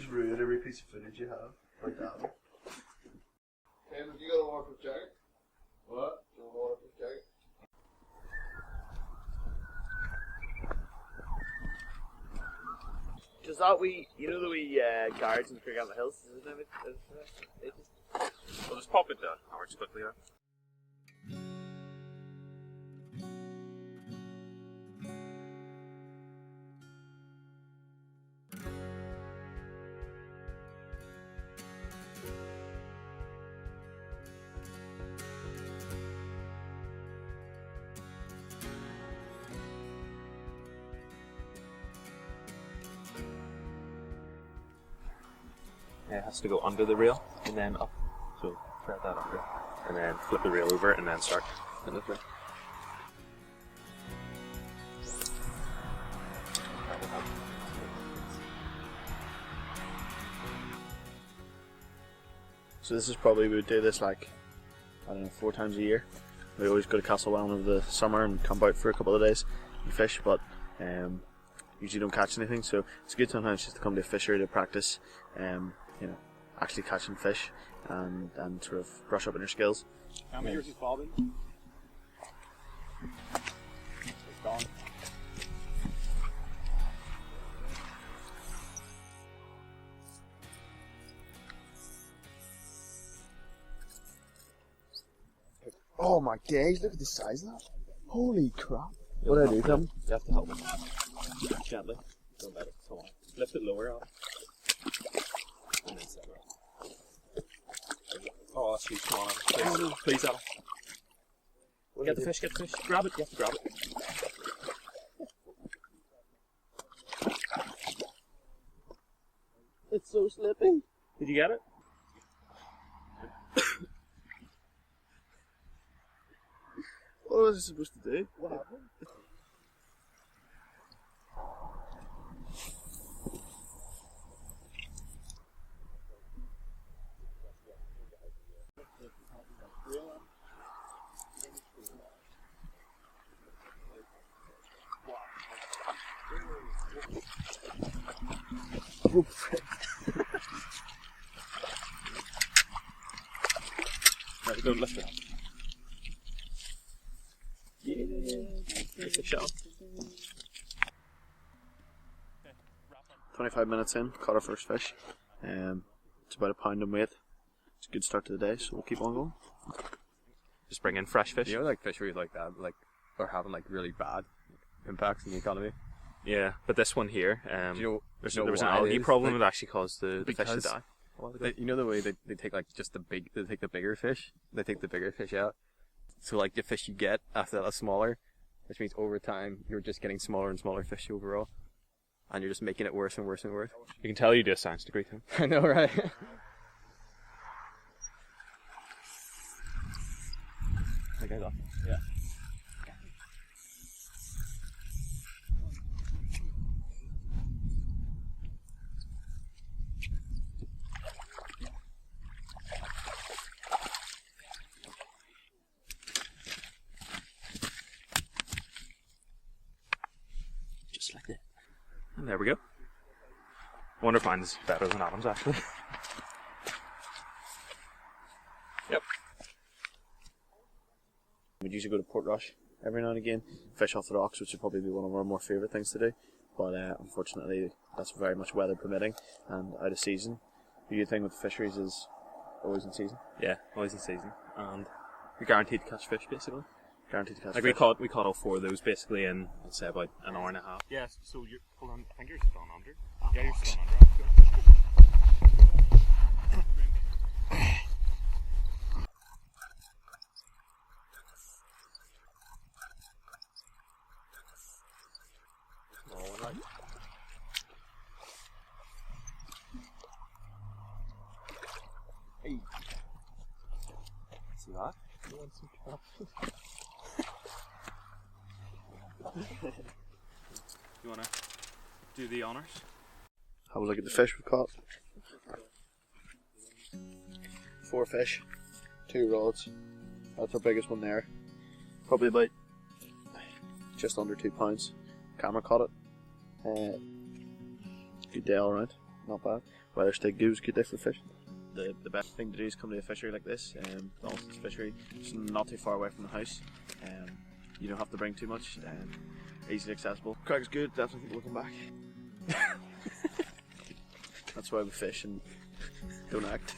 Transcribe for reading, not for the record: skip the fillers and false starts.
just ruin every piece of footage you have. Like that. Hey, have you got a waterproof jacket? What? You want a waterproof jacket? Does that you know the wee guards in the Creek on the Hills? Is it We'll just pop it down. That works quickly there. It has to go under the rail and then up. So thread that under, and then flip the rail over, and then start. And this way. So this is probably, we would do this like, I don't know, 4 times a year. We always go to Castlewellan over the summer and camp out for a couple of days and fish, but usually don't catch anything, so it's good sometimes just to come to a fishery to practice, you know, actually catching fish and sort of brush up on your skills. How many years is bobbing? It's gone. Oh my days, look at the size of that. Holy crap. What do I do, Tom? You have to help it. Gently. Don't let it come on. Lift it lower on. And then set it up. Oh, that's huge. Come on, Adam. Please, Adam. Get the fish, get the fish. Grab it, you have to grab it. It's so slippy. Did you get it? What was I supposed to do? What happened? Right, don't lift it up. Take a shot. 25 minutes in, caught our first fish. It's about a pound in weight. It's a good start to the day, so we'll keep on going. Just bring in fresh fish. You know, like fisheries like that, like, are having like really bad impacts in the economy. Yeah, but this one here, Do you know, there was an algae problem that actually caused the fish to because die. you know the way they take like just they take the bigger fish, they take the bigger fish out. So like the fish you get after that is smaller, which means over time you're just getting smaller and smaller fish overall, and you're just making it worse and worse and worse. You can tell you do a science degree, Tim. I know, right? I got that. Yeah. Just like that. And there we go. I wonder if mine's better than Adam's actually. Yep. We'd usually go to Portrush every now and again, fish off the rocks, which would probably be one of our more favourite things to do, but unfortunately that's very much weather permitting and out of season. The good thing with fisheries is always in season. Yeah, always in season. And you're guaranteed to catch fish basically. Guaranteed to catch Like fish. we caught all 4 of those basically in, I'd say, about an hour and a half. Yeah. So you're hold on. I think you're still under. Yeah, you're still under. Hey. See that? You want some chocolate? You wanna do the honours? Have a look at the fish we've caught. 4 fish, 2 rods. That's our biggest one there. Probably about just under 2 pounds. Camera caught it. Good day all around. not bad. Weather stayed good, it was a good day for fishing. The best thing to do is come to a fishery like this, Donaldson's fishery. It's not too far away from the house. You don't have to bring too much, easily accessible. Crack is good, definitely think we'll come back. That's why we fish and don't act.